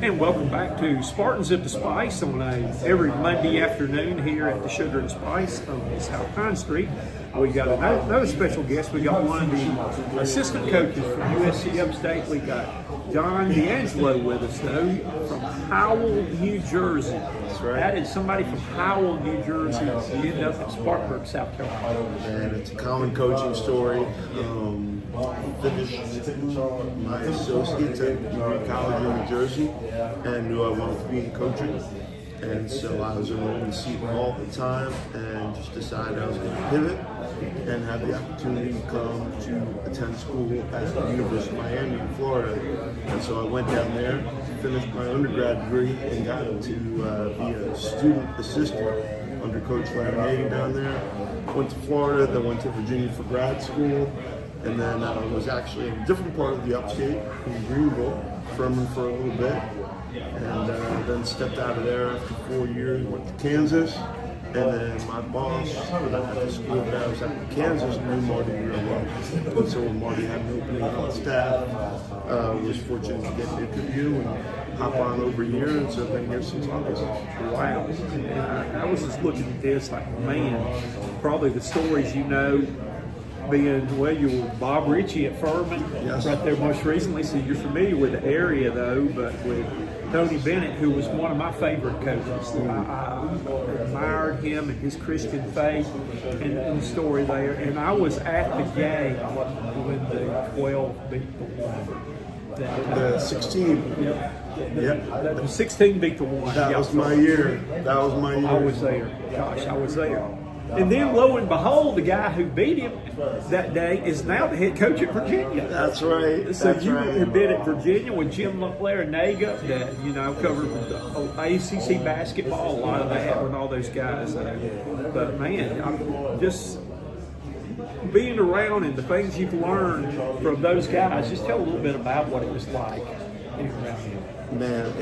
And welcome back to Spartans at the Spice on every Monday afternoon here at the Sugar and Spice on South Pine Street. We got another special guest. We got one of the assistant coaches from USC Upstate. We got John D'Angelo with us, though, from Howell, New Jersey. That's right. That is somebody from Howell, New Jersey. You end up in Spartanburg, South Carolina. And it's a common coaching story. Finished my associates at Community College in New Jersey and knew I wanted to be in coaching. And so I was enrolled in Seton Hall at the time and just decided I was going to pivot and had the opportunity to come to attend school at the University of Miami in Florida. And so I went down there, finished my undergrad degree, and got to be a student assistant under Coach Larry down there. Went to Florida, then went to Virginia for grad school, and then was actually in a different part of the upstate, in Greenville, Furman for a little bit, and then stepped out of there after 4 years, went to Kansas, and then my boss at the school that I was at in Kansas knew Marty real well. And so when Marty had an opening on staff, was fortunate to get an interview and hop on over here, and so I've been here since August. Wow. And I was just looking at this like, man, probably the stories you know, being, well, you were Bob Ritchie at Furman, yes, right there most recently, so you're familiar with the area, though, but with Tony Bennett, who was one of my favorite coaches. I admired him and his Christian faith and the story there, and I was at the game when the 12 beat the 1. The 16. Yep. The 16 beat the 1. That was my year. That was my year. I was there. Gosh, I was there. And then, lo and behold, the guy who beat him that day is now the head coach at Virginia. That's right. So That's you right. have been at Virginia with Jim Larinaga, that covered the ACC basketball, a lot of that with all those guys. But man, I'm just being around and the things you've learned from those guys. Just tell a little bit about what it was like being around here. Man,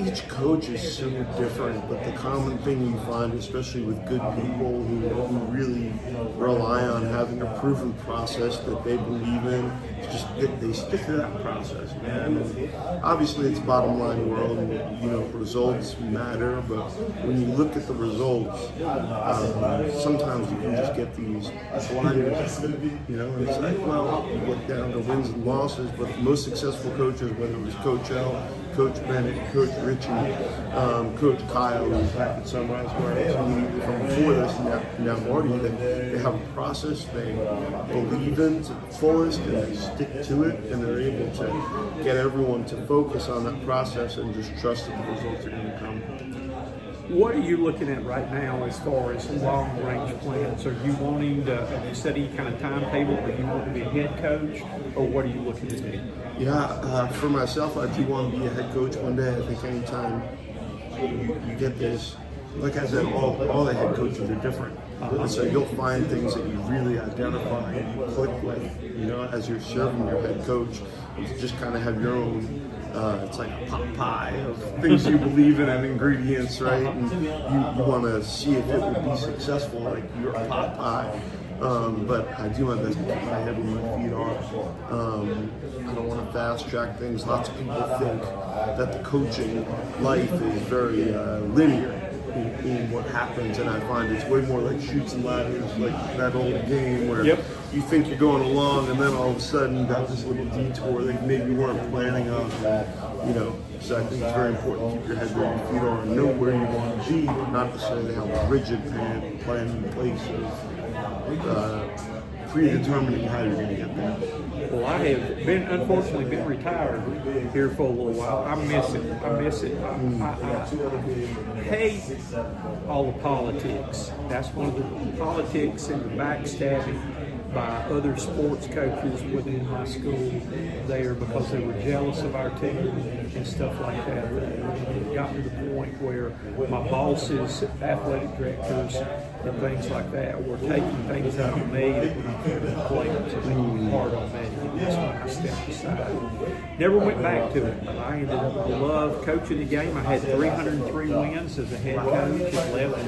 each coach is so different, but the common thing you find, especially with good people who really rely on having a proven process that they believe in, is just that they stick to that process, man. And obviously, it's bottom line world, and results matter. But when you look at the results, sometimes you can just get these blinders. And it's like, well, you look down to wins and losses, but the most successful coaches, whether it was Coach L, Coach Bennett, Coach Ritchie, Coach Kyle, who's back at Sunrise, where from before this, now Marty, they have a process they believe in to the fullest, and they stick to it, and they're able to get everyone to focus on that process and just trust that the results are going to come. What are you looking at right now as far as long-range plans? Are you wanting to set any kind of timetable? Are you wanting to be a head coach, or what are you looking to do? Yeah, for myself, I do want to be a head coach one day. I think anytime you get this, like I said, all the head coaches are different. And so you'll find things that you really identify and you click with, as you're serving your head coach. You just kind of have your own, it's like a pot pie of things you believe in and ingredients, right? And you want to see if it would be successful, like your pot pie. But I do my best to keep my head where my feet are. I don't want to fast track things. Lots of people think that the coaching life is very linear in what happens, and I find it's way more like Chutes and Ladders, like that old game where you think you're going along, and then all of a sudden you got this little detour that maybe you weren't planning on. So I think it's very important to keep your head where your feet are and know where you want to be, but not necessarily have a rigid plan in place of predetermining how you're going to get there. Well, I have unfortunately been retired here for a little while. I miss it. I hate all the politics. That's one of the politics and the backstabbing by other sports coaches within my school there because they were jealous of our team and stuff like that. It got to the point where my bosses, athletic directors, and things like that were taking things out of me that were players and making it hard on me. And that's when I stepped aside. Never went back to it, but I ended up, I love coaching the game. I had 303 wins as a head coach and left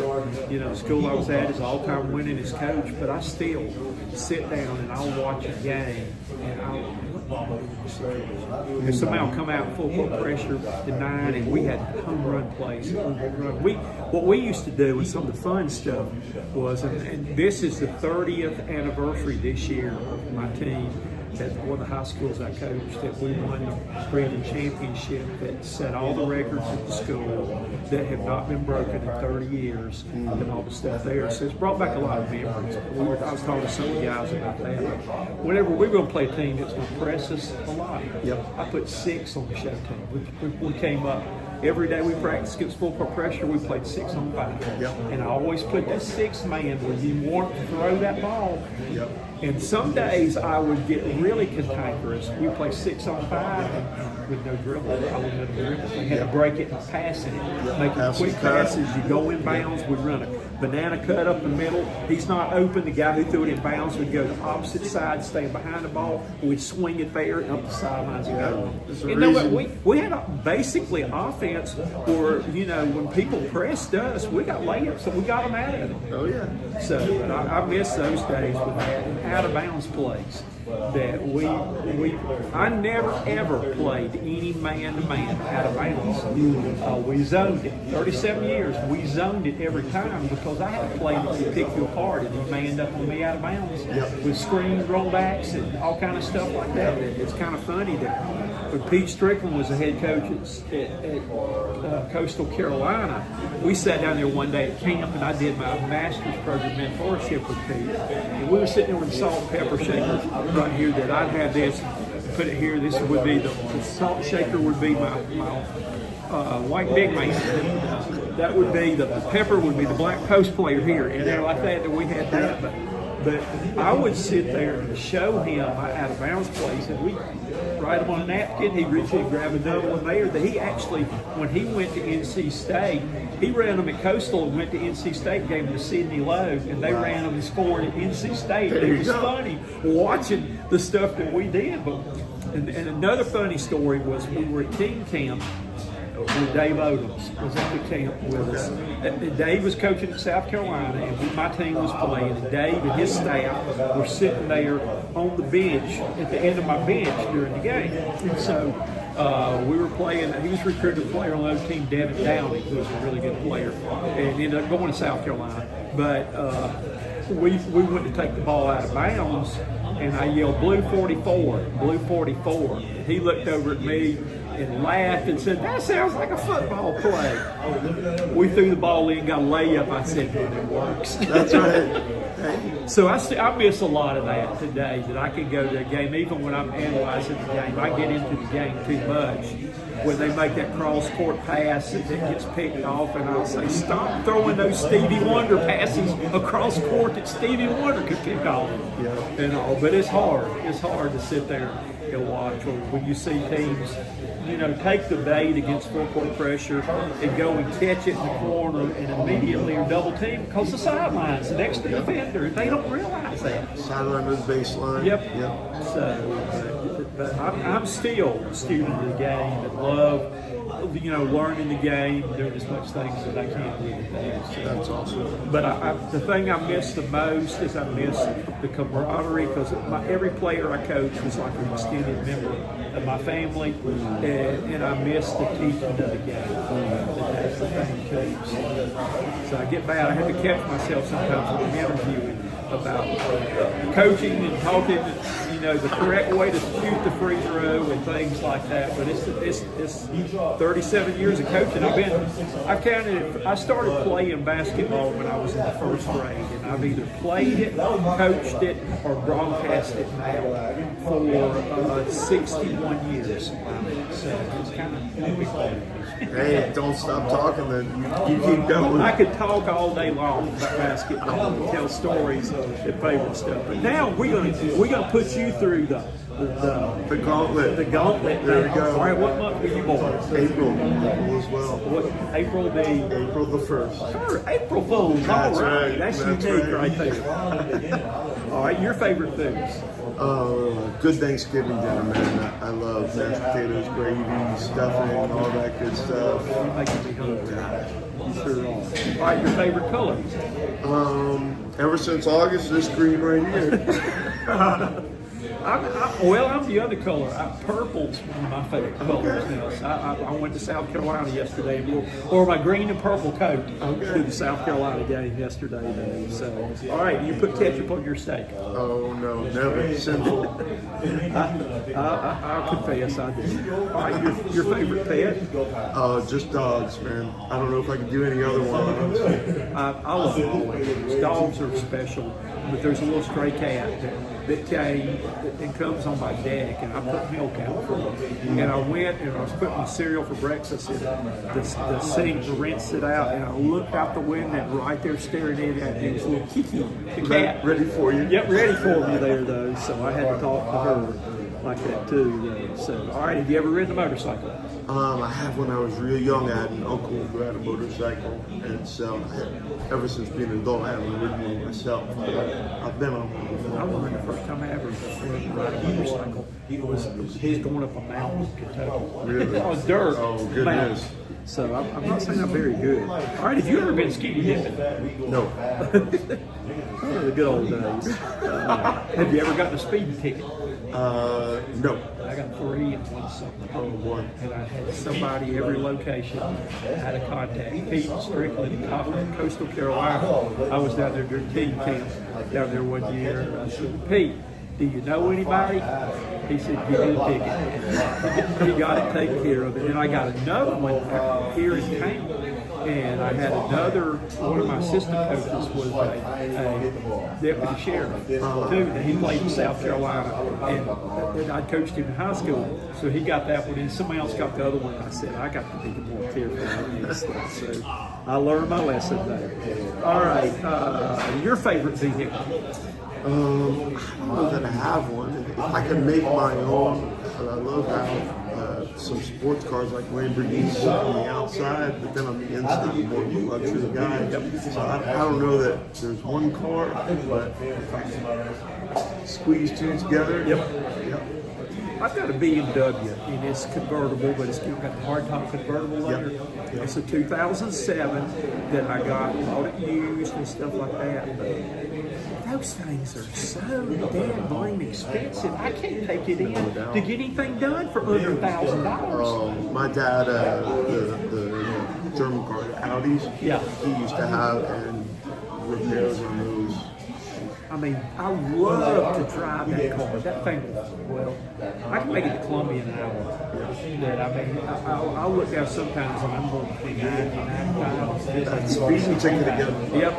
the school I was at as all-time winningest coach, but I still sit down and I'll watch a game and I'll If somebody will come out full court pressure at 9, and we had home run plays. What we used to do, and some of the fun stuff was, and this is the 30th anniversary this year of my team at one of the high schools I coached, that we won the Brandon Championship that set all the records at the school that have not been broken in 30 years and all the stuff there. So it's brought back a lot of memories. I was talking to some of the guys about that. Whenever we're going to play a team that's going to press us a lot, I put 6 on the show team. We came up. Every day we practiced against full court pressure, we played 6 on 5. And I always put that 6th man where you want to throw that ball. And some days I would get really cantankerous. We play 6 on 5 and with no dribble. I wouldn't have dribble. We had to break it and pass it. Making quick passes. You go in bounds, we run a banana cut up the middle. He's not open. The guy who threw it in bounds would go to the opposite side, stay behind the ball. We'd swing it there and up the sidelines and go. You know what? We had basically offense where, when people pressed us, we got layups, so we got them out of it. Oh, yeah. So I miss those days with that. And out of bounds plays that I never ever played any man-to-man out of bounds. We zoned it. 37 years, we zoned it every time because I had a play that could pick you apart and he manned up on me out of bounds with screen rollbacks and all kind of stuff like that. It's kind of funny that when Pete Strickland was the head coach at Coastal Carolina, we sat down there one day at camp and I did my master's program mentorship with Pete. And we were sitting there with the salt and pepper shaker right here that I'd have this, put it here, this would be the salt shaker would be my white big man. That would be, the pepper would be the black post player here. And there like that we had that. But I would sit there and show him out of bounds plays, and we write them on a napkin. He'd reach in and grab another one there. That he actually, when he went to NC State, he ran them at Coastal and went to NC State, gave them to Sidney Lowe, and they ran them and scored at NC State. It was funny watching the stuff that we did. But and another funny story was we were at team camp. Dave Odoms was at the camp with us. And Dave was coaching at South Carolina, and my team was playing. And Dave and his staff were sitting there on the bench at the end of my bench during the game. And so we were playing. He was recruited a player on the other team, Devin Downey, who was a really good player, and ended up going to South Carolina. But we went to take the ball out of bounds, and I yelled, "Blue 44, blue 44." And he looked over at me and laughed and said, "That sounds like a football play." We threw the ball in, got a layup. I said, "It works." That's right. So I miss a lot of that today, that I can go to a game, even when I'm analyzing the game. I get into the game too much. When they make that cross-court pass that gets picked off, and I'll say, "Stop throwing those Stevie Wonder passes across court that Stevie Wonder could pick off." And all, but it's hard. It's hard to sit there and watch when you see teams, take the bait against full court pressure and go and catch it in the corner and immediately are double teamed because the sidelines, the next defender, they don't realize that. Sideline to the baseline. Yep. So, but I'm still a student of the game and love, learning the game, doing as much things as I can with it. So, that's awesome. But the thing I miss the most is I miss the camaraderie, because every player I coach was like an extended member of my family, and I miss the teaching of the game. That's the thing too. So I get bad. I have to catch myself sometimes when I'm interviewing about coaching and talking, the correct way to shoot the free throw and things like that. But it's 37 years of coaching. I started playing basketball when I was in the first grade, and I've either played it, coached it, or broadcast it now for 61 years. So it's kind of Hey, don't stop talking then. You keep going. I could talk all day long about basketball and tell stories and favorite stuff. But now we're gonna put you through the gauntlet. The gauntlet. There we go. All right, what month were you born? April as well. What April April the 1st. Sure, April Fools. That's all right. right. That's unique right there. All right, your favorite foods? Good Thanksgiving dinner, man. I love mashed potatoes, gravy, stuffing, all that good stuff. You're making me hungry. You sure are. All right, your favorite color? Ever since August, this green right here. I'm the other color. Purple's one of my favorite colors now. So I went to South Carolina yesterday and wore my green and purple coat to the South Carolina game yesterday. Though. So, all right, do you put ketchup on your steak? Oh no, never. Sinful. I'll confess I do. All right, your favorite pet? Just dogs, man. I don't know if I could do any other one. I love all animals. Dogs are special, but there's a little stray cat that came and comes on my deck, and I put milk out for him. And I went and I was putting my cereal for breakfast in the sink to rinse it out, and I looked out the window and right there staring at me was little Kiki, the cat. Ready for you? Yep, ready for me there though. So I had to talk to her like that too. So, all right, have you ever ridden a motorcycle? I had when I was real young. I had an uncle who had a motorcycle, and so ever since being an adult, I haven't ridden one myself. But I've been on one before. I remember the first time I ever rode a motorcycle. It was going up a mountain in Kentucky. Really? It was dirt. Oh, goodness. Mountain. So I'm not saying I'm very good. All right, have you ever been skinny dipping? No. Oh, the good old days. Have you ever gotten a speeding ticket? No. I got 3 and 1 something. Oh boy. And I had somebody every location had a contact. Pete Strickland in Coffin, Coastal Carolina. I was down there during team camp down there one year. I said, Pete, do you know anybody? He said, give me the ticket. He got it taken care of. And then I got another one here in town. And I had one of my assistant coaches was a deputy sheriff, too, and he played in South Carolina. And I coached him in high school, so he got that one, and somebody else got the other one. I said, I got to be more careful about this stuff. So I learned my lesson there. All right, your favorite vehicle? I don't know that I have one. If I can make my own, I love how some sports cars like Lamborghinis look on the outside, but then on the inside, I'm more of a luxury guy. So I don't know that there's one car, but if I can squeeze 2 together, yep. I've got a BMW, and it's convertible, but it's got the hardtop convertible leather. Yep. It's a 2007 that I bought it used and stuff like that. But those things are so damn blame expensive. I can't take it in to get anything done for under $1,000. My dad, the German car, the Audis, he used to have and repairs on those. I mean, I love to drive that car. That thing, well, I can make it to Columbia in an hour. But I mean, I'll look out sometimes and I'm going between 90 and Speeding ticket again. Yep.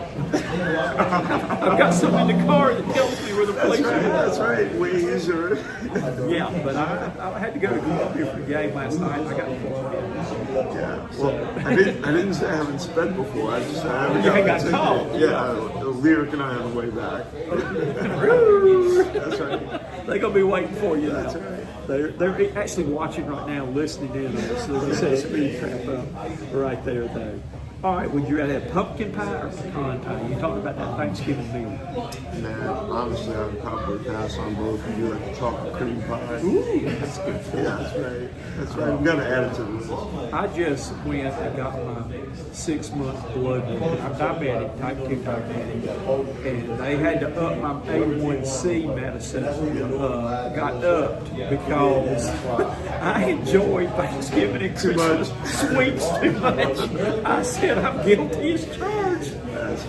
I've got something in the car that tells me where the place is. That's right. Waze or. Yeah, but I had to go to Columbia for the game last night. I got to Columbia. Yeah. Well, I didn't say I haven't sped before. I haven't got caught. Yeah. Lyric and I on the way back. That's right. They're gonna be waiting for you. That's right. They're actually watching right now, listening in on us. So they say speed trap up right there, though. All right, would you rather have pumpkin pie or pecan pie? You talking about that Thanksgiving meal? Man, honestly, I would probably pass on both. We do like a chocolate cream pie. Ooh, that's good. Yeah, that's right. That's right. We've got to add it to this. I just went and got my 6-month blood work. I'm diabetic, type 2 diabetic, and they had to up my A1C medicine. Got upped because I enjoyed Thanksgiving and Christmas sweets too much. I said I'm guilty as charged.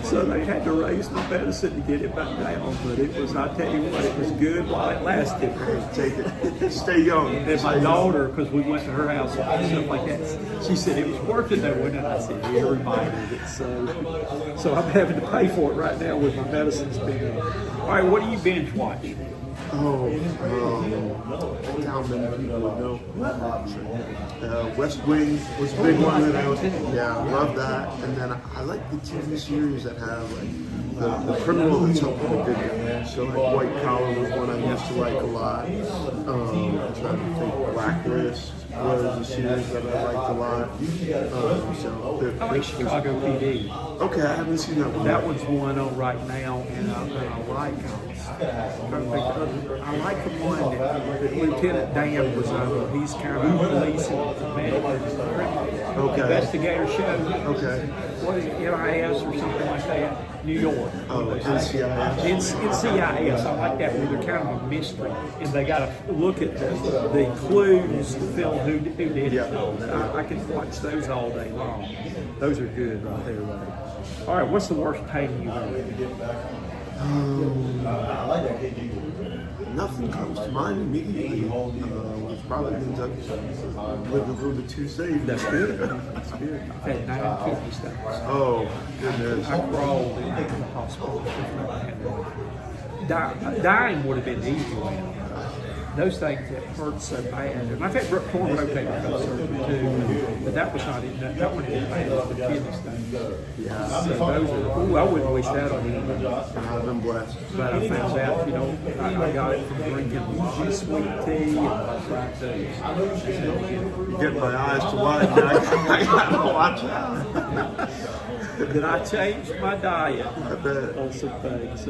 So they had to raise my medicine to get it back down. But it was, I tell you what, it was good while it lasted. Take it. Stay young. And my daughter, because we went to her house and stuff like that, she said it was worth it though, wasn't it? I said, yeah, reminded it. So I'm having to pay for it right now with my medicines being. All right, what do you binge watch? How many people would know? West Wing was a big one that I love that. And then I like the TV series that have like the criminal that's helping the good guy. So like White Collar was one I used to like a lot. I'm trying to think. Blacklist was a series that I liked a lot. I like Chicago PD. Okay, I haven't seen that one. That one's one on right now, and I like else? I like the one that Lieutenant Dan was on. He's kind of a police investigator show. Okay. What is it, NIS or something like that? New York. Oh, NCIS. NCIS. I like that where they're kind of a mystery, and they got to look at the clues to fill who did it. Yeah. I can watch those all day long. Those are good right there, buddy. All right, what's the worst painting you've ever done? Nothing comes to mind immediately. Which probably means I've lived a little bit too safe. That's good. That's good. I've had 9 kidney stones. Oh, goodness. I crawled into the hospital. Dying would have been the easy one. Those things that hurt so bad. And I've had torn rotator cuff surgery too, but that was not it. That one didn't bad. The kidney stones. Yeah. So those are, I wouldn't wish that on anyone. I've been blessed. But I found out, I got it from drinking a lot of sweet tea and fried foods. You're getting my eyes to widen. I gotta watch out. Did I change my diet? I bet. On some things.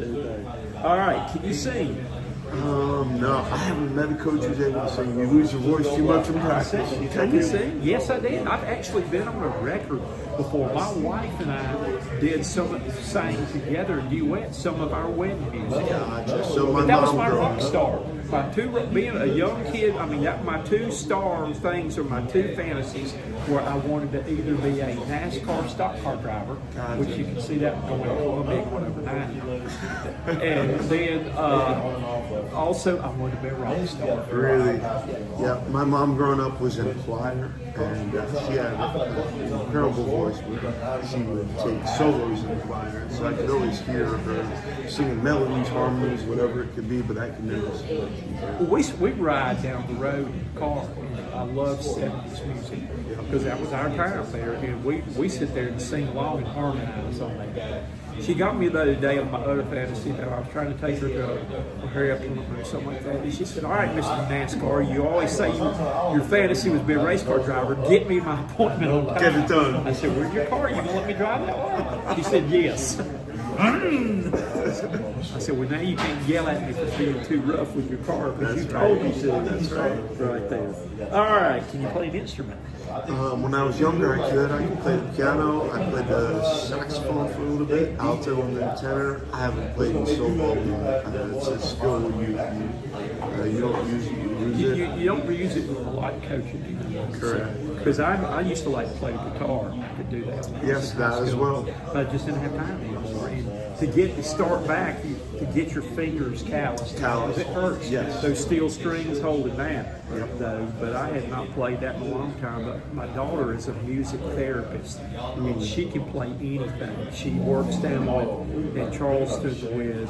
All right, can you sing? No, I haven't met a coach who's able to sing. You lose your voice too much in practice. Can you sing? Yes, I did. I've actually been on a record before. My wife and I sang together in duets some of our wedding music. Gotcha. So my But that was mom my growing rock up- star. Being a young kid, my two star things are my two fantasies where I wanted to either be a NASCAR stock car driver, which you can see that going to Columbia going over 90. And then also I wanted to be a rock star. Really? Yeah, my mom growing up was in a choir, and she had an incredible voice. She would take solos in the choir, so I could always hear her singing melodies, harmonies, whatever it could be, but I could never sing. Well, we ride down the road in the car, and I love 70s music because that was our time there, and we sit there and sing along and harmonize on that. She got me the other day on my other fantasy that I was trying to take her to a hair appointment or something like that. And she said, "All right, Mr. NASCAR, you always say your fantasy was be a race car driver. Get me my appointment on time." Get it done. I said, "Where's your car? You gonna let me drive that way?" She said, "Yes." I said, "Well, now you can't yell at me for being too rough with your car because you told me to." That's right. Right there. All right, can you play an instrument? When I was younger, I could play the piano. I played the saxophone for a little bit, alto and then tenor. I haven't played in so long. It's a skill you don't use it. You don't use it with a lot of coaching. Correct. Because I used to like to play the guitar. I could do that. Yes, that as well. But I just didn't have time anymore. And to start back, to get your fingers calloused. Calloused. It hurts. Yes. Those steel strings holding that. Though. But I had not played that in a long time. But my daughter is a music therapist, and she can play anything. She works down in Charleston with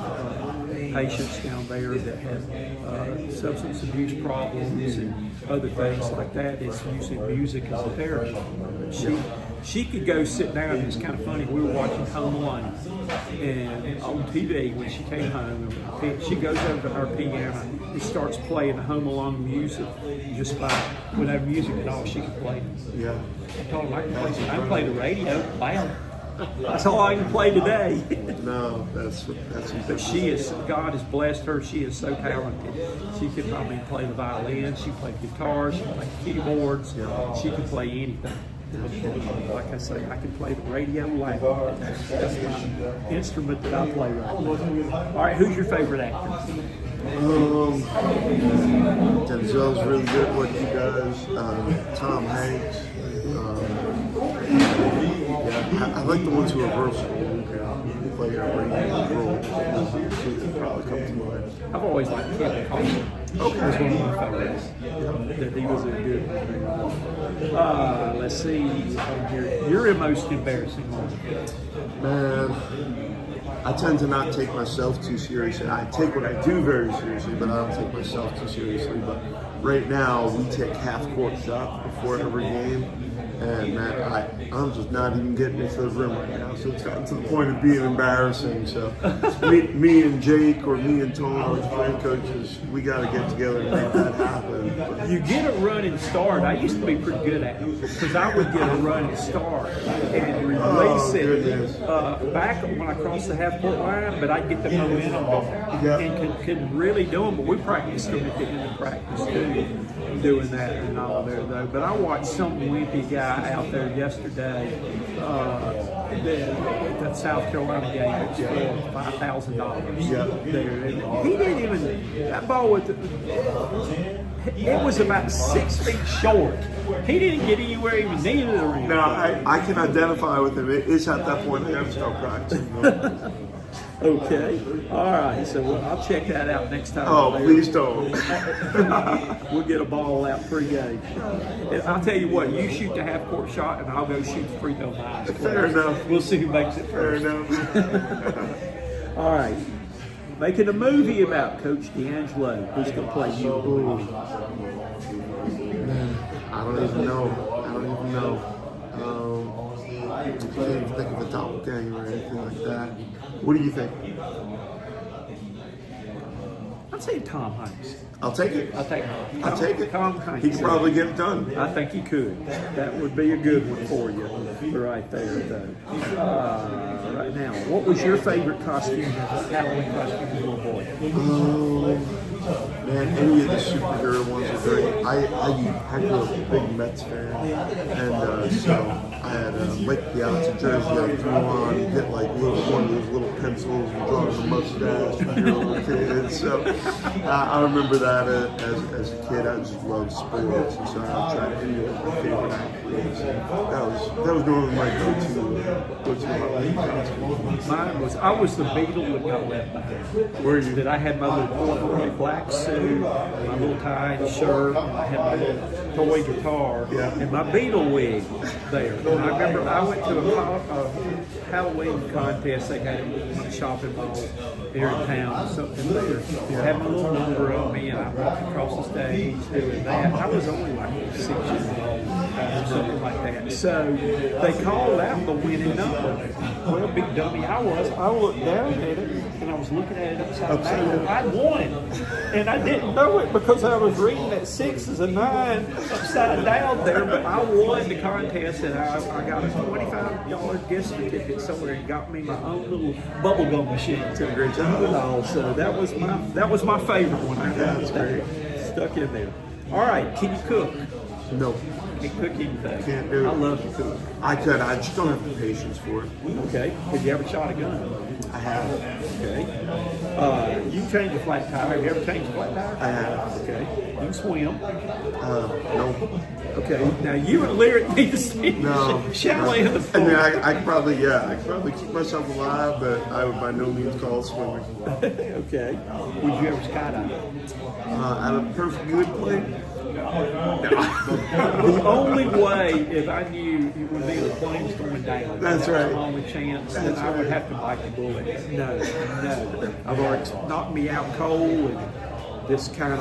patients down there that have substance abuse problems and other things like that. It's using music as a therapy. She could go sit down, and it's kind of funny. We were watching Home Alone, and on TV when she came home, she goes over to her piano and starts playing Home Alone music just by without music at all. She could play. Yeah. I told her I can play the radio. Bam. That's all I can play today. No, that's But she is, God has blessed her. She is so talented. She can, play the violin. She can play guitar. She can play keyboards. She can play anything. Like I say, I can play the radio loud. That's my instrument that I play right now. All right, who's your favorite actor? Denzel's really good at what he does. Tom Hanks. I like the ones who are versatile. Play a range of roles. That probably come to mind. I've always liked Kevin Costner. Okay. He was one of my favorites. That he was a good one. Let's see here. Your most embarrassing moment. Man, I tend to not take myself too seriously. I take what I do very seriously, but I don't take myself too seriously. But right now, we take half-court shots before every game. And man, I'm just not even getting into the rim right now. So it's gotten to the point of being embarrassing. So me and Jake or me and Tony, our playing coaches, we got to get together and make that happen. you get a running start. I used to be pretty good at it because I would get a running start and release it back when I crossed the half-court line, but I'd get the momentum going and could really do them. But we practiced them at the end of practice too, doing that and all there though. But I watched some wimpy guy out there yesterday. The South Carolina game, it was for $5,000 there. And he didn't even, that ball was, it was about 6 feet short. He didn't get anywhere even near the rim. No, I can identify with him. It is at that point I got to start practicing. Okay. All right. So I'll check that out next time. Oh, please don't. We'll get a ball out pregame. I'll tell you what, you shoot the half-court shot, and I'll go shoot the free throw line. Fair enough. We'll see who makes it first. Fair enough. All right. Making a movie about Coach D'Angelo. Who's going to play you? I don't even know. I can't even think of a doppelganger or anything like that. What do you think? I'd say Tom Hanks. I'll take it. I'll take it. Tom Hanks. He could probably get it done. I think he could. That would be a good one for you right there, though. Right now, what was your favorite costume, Halloween costume as a little boy? Man, any of the superhero ones are great. I grew up a big Mets fan, and so I had like the Alex jersey I threw on, get like one of those little pencils and draw a mustache when you're a little kid. So I remember that as a kid. I just loved sports, and so I tried to do my favorite athletes. That was normally my go-to Halloween costume. Mine was, I was the Beatle that got left behind. Were you? That I had my little corduroy black suit, my little tie and shirt, and I had my little toy guitar, and my Beatle wig there. And I remember I went to a Halloween contest they had at my shopping mall here in town, something there. Had my little number on me, and I walked across the stage doing that. I was only like 6 years old. Something like that. So they called out the winning number. Well, big dummy I was. I looked down at it and I was looking at it upside down. I won. And I didn't know it because I was reading that 6 is a 9 upside down there. But I won the contest and I got a $25 gift certificate somewhere and got me my own little bubblegum machine. Did a great job. So that was my favorite one. I got stuck in there. All right, can you cook? No. Can't cook anything. Can't do it. I love to cook. I could. I just don't have the patience for it. Okay. Have you ever shot a gun? I have. Okay. You changed a flat tire. Have you ever changed a flat tire? I have. Okay. You can swim. No. Okay. Now you and Lyric need to stay chalet in the pool. I mean, I could probably keep myself alive, but I would by no means call it swimming. Okay. Would you ever skydive? At a perfect good play. The only way, if I knew it would be the planes going down, that's right. The only chance that I would have to bite the bullet. No. I've already knocked me out cold and this kind of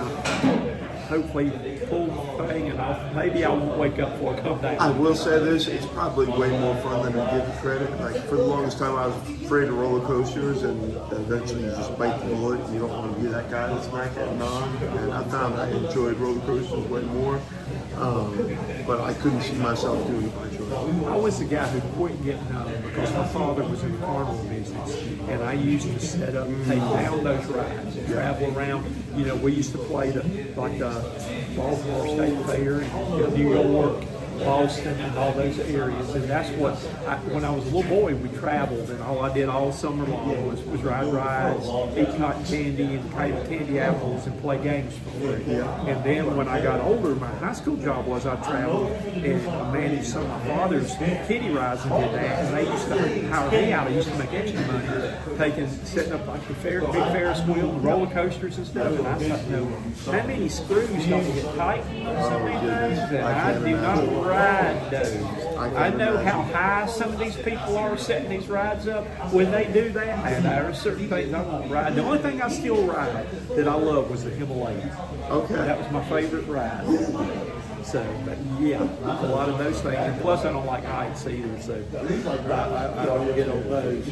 hopefully pull the thing and maybe I won't wake up before I come down. I will say this, it's probably way more fun than I give credit. Like for the longest time I was afraid of roller coasters and eventually you just bite the bullet and you don't want to be that guy that's not getting on. And I found I enjoyed roller coasters way more. But I couldn't see myself doing it by choice. I was the guy who quit getting up because my father was in the carnival business and I used to set up and take down those rides and travel around. You know, we used to play the Baltimore State Fair in New York, Boston, and all those areas. And that's what, when I was a little boy, we traveled, and all I did all summer long was ride rides, eat cotton candy and candy apples, and play games for free. And then when I got older, my high school job was I traveled and I managed some of my father's kiddie rides and did that. And they used to hire me out. I used to make extra money setting up like the big Ferris wheel and roller coasters and stuff. And I thought, no, how many screws don't get tight so many times that I do not ride those. I know how high some of these people are setting these rides up. When they do that, and there are certain things I won't ride. The only thing I still ride that I love was the Himalayas. Okay. That was my favorite ride. So, but yeah, a lot of those things. And plus, I don't like heights either, so I don't get on those.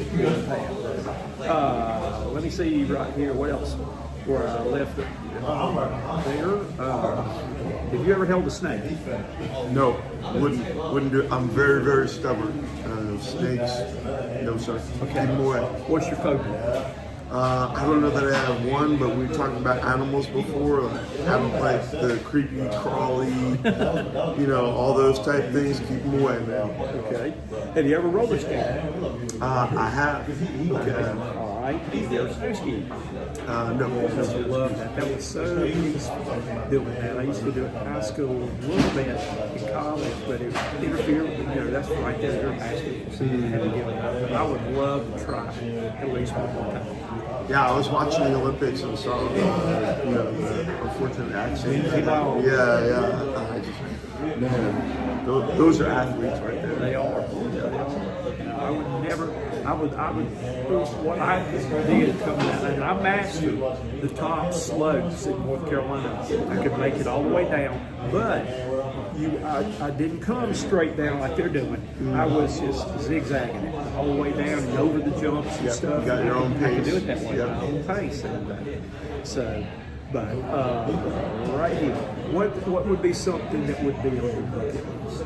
Let me see right here. What else? Where I left it there. Have you ever held a snake? No, wouldn't do it. I'm very, very stubborn. Snakes, no sir. Okay. Keep them away. What's your phobia? I don't know that I have one, but we talked about animals before, like the creepy, crawly, all those type things. Keep them away, man. Okay. Have you ever roller skated? I have. Okay. All right. Have you ever snow skied? No. I love that. That was so peaceful doing that. I used to do it in high school, a little bit in college, but it interfered with, that's right there, your basketball, so you had to give it up. But I would love to try at least one more time. Yeah, I was watching the Olympics and saw, the unfortunate accident. Yeah. Man, those are athletes right there. They are. I would never. What I did coming out, and I mastered the top slopes in North Carolina. I could make it all the way down, but I didn't come straight down like they're doing. I was just zigzagging it the whole way down and over the jumps and stuff. You got your own pace. I could do it that way, my own pace. So, but right here, what would be something that would be on your bucket list?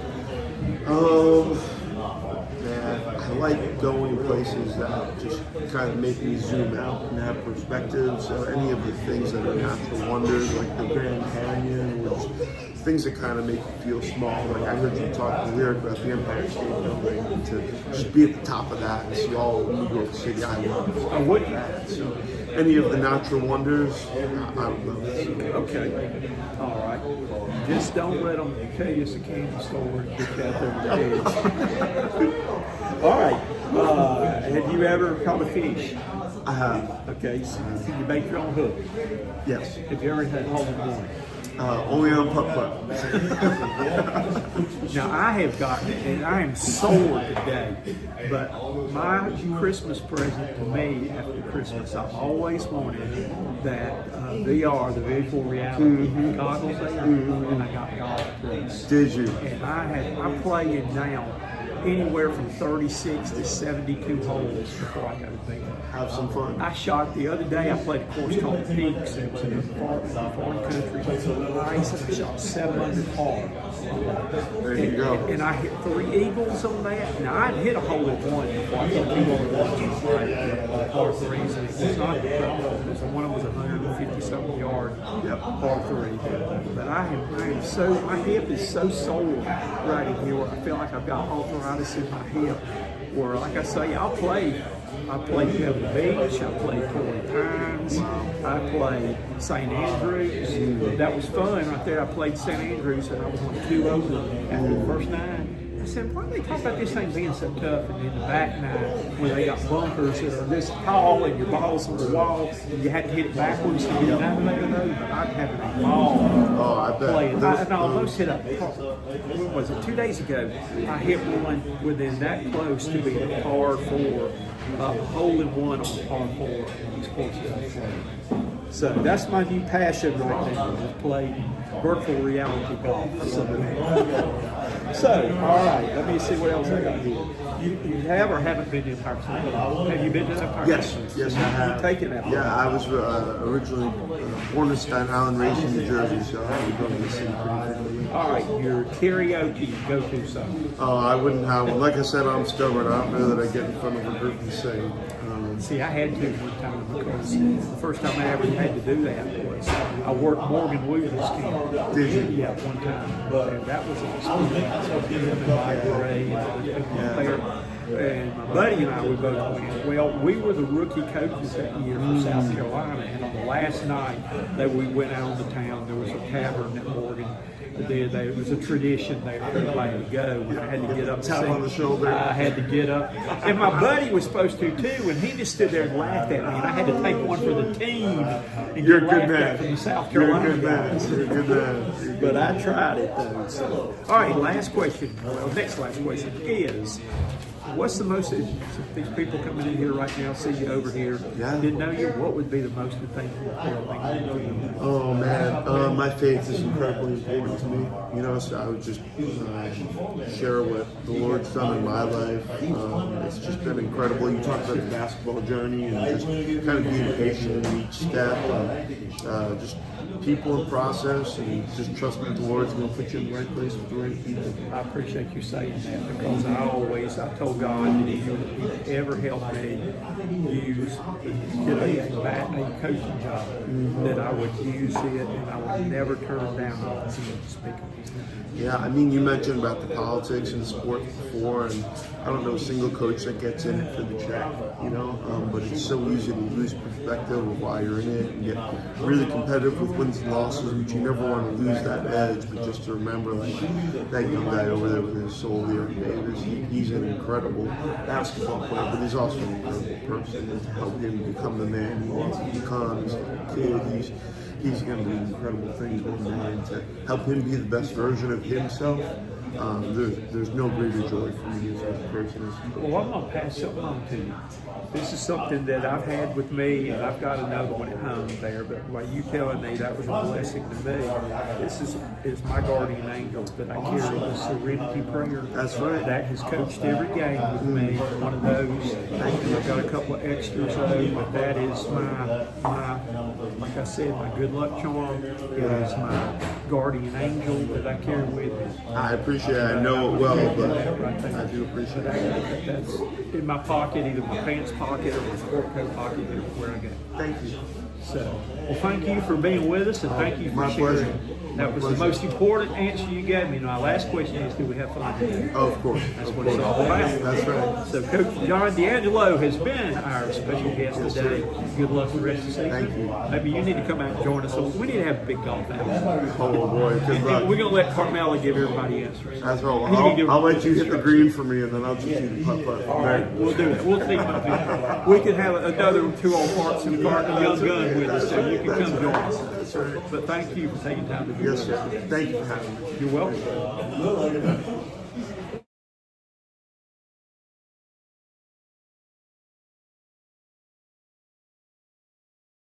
Man, I like going places that just kind of make me zoom out and have perspectives. So any of the things that are natural wonders, like the Grand Canyon, which things that kind of make you feel small. Like I heard you talk lyric about the Empire State Building, and to just be at the top of that and see all of New York City. I love that. So any of the natural wonders, I would love it. Okay. All right. Just don't let them tell you it's a candy store and get out there with the edge. All right. Have you ever caught a fish? I have. Okay. So can you make your own hook? Yes. Have you ever had hole in one? Only on putt-putt. Now I have gotten it, and I am sore today. But my Christmas present to me after Christmas, I always wanted that VR, the visual reality goggles there, and I got golf clubs. Did you? And I'm playing now anywhere from 36 to 72 holes before I go to bed. Have some fun. I shot the other day. I played a course called Peaks. It was in a foreign country. Nice, and I shot 700 par. There you go. And I hit 3 eagles on that. Now I'd hit a hole at one before I hit 2 on par threes, and it was not the problem. Because one of them was 150-something yard par 3. But I am so, my hip is so sore right in here where I feel like I've got arthritis in my hip. Where, like I say, I played Pebble Beach, I played Torrey Pines, I played St. Andrews. That was fun right there. I played St. Andrews and I was on 2 over after the first 9. I said, why do they talk about this thing being so tough? And then the back 9, where they got bunkers that are this tall and your ball's on the wall, and you had to hit it backwards to get it out of there. But I'd have a ball. Oh, I bet. Playing. I almost hit when was it? 2 days ago, I hit one within that close to be a par 4, hole in one on par 4 in these courses I play. So that's my new passion right now, is play virtual reality golf. So, all right, let me see what else I got here. You have or haven't been to Empire State? Have you been to Empire State? Yes, I have. You've taken that. Yeah, I was originally born in Staten Island, raised in New Jersey, so I would go to the city pretty frequently. All right, your karaoke go-to song. Oh, I wouldn't have one. Like I said, I'm stubborn. I don't know that I get in front of a group and sing. See, I had to one time because the first time I ever had to do that was I worked Morgan Woods camp. Did you? Yeah, one time. And that was an experience. And my buddy and I, we both went. Well, we were the rookie coaches that year for South Carolina, and on the last night that we went out on the town, there was a tavern that Morgan did. It was a tradition there for everybody to go. And I had to get up. Tap on the shoulder. I had to get up, and my buddy was supposed to too, and he just stood there and laughed at me. And I had to take one for the team. And You're a get good laughed man. at from the South Carolina You're a good man. guys. You're a good man. But I tried it though. So, all right, last question. Well, next last question is, what's the most, if these people coming in here right now see you over here, didn't know you, what would be the most thankful thing? Oh man, my faith is incredibly important to me. So I would just share what the Lord's done in my life. It's just been incredible. You talked about the basketball journey and just kind of being patient in each step. And, just people and process, and just trust that the Lord's going to put you in the right place with the right people. I appreciate you saying that, because I told God that if He'd ever help me get a coaching job, that I would use it and I would never turn down an opportunity to speak on His name. Yeah, I mean, you mentioned about the politics in sport before, and I don't know a single coach that gets in it for the check, but it's so easy to lose perspective of why you're in it and get really competitive with wins and losses, but you never want to lose that edge, but just to remember, like, that young guy over there with his soul, Leon Davis, he's an incredible basketball player, but he's also an incredible person, and to help him become the man he wants to become as a kid, he's going to do incredible things one day, and to help him be the best version of himself. There's no greater joy for me as a person. Well, I'm going to pass something on to you. This is something that I've had with me, and I've got another one at home there, but by you telling me, that was a blessing to me. This is my guardian angel that I carry, the Serenity Prayer. That's right. That has coached every game with me. One of those. I've got a couple of extras though, but that is my like I said, my good luck charm. It is my guardian angel that I carry with me. I appreciate it. I know it well, but I do appreciate it. That's in my pocket, either my pants pocket or my sport coat pocket, where I go. Thank you. So, well, thank you for being with us, and thank you for My sharing. pleasure. That was the most important answer you gave me. My last question is, do we have fun today? Oh, of course. That's what it's all about. That's right. So, Coach John D'Angelo has been our special guest today. Good luck the rest of the season. Thank you. Maybe you need to come out and join us. We need to have a big golf outing. Oh boy, good luck. We're going to let Carmela give everybody answers. That's all. I'll let you hit the green for me, and then I'll just do the putt-putt. All right, we'll do that. We'll team up. We can have another 2 old parts and a young gun with us, so you can come join us. That's right. But thank you for taking time to do Yes, this. sir. Thank you for having me. You're welcome.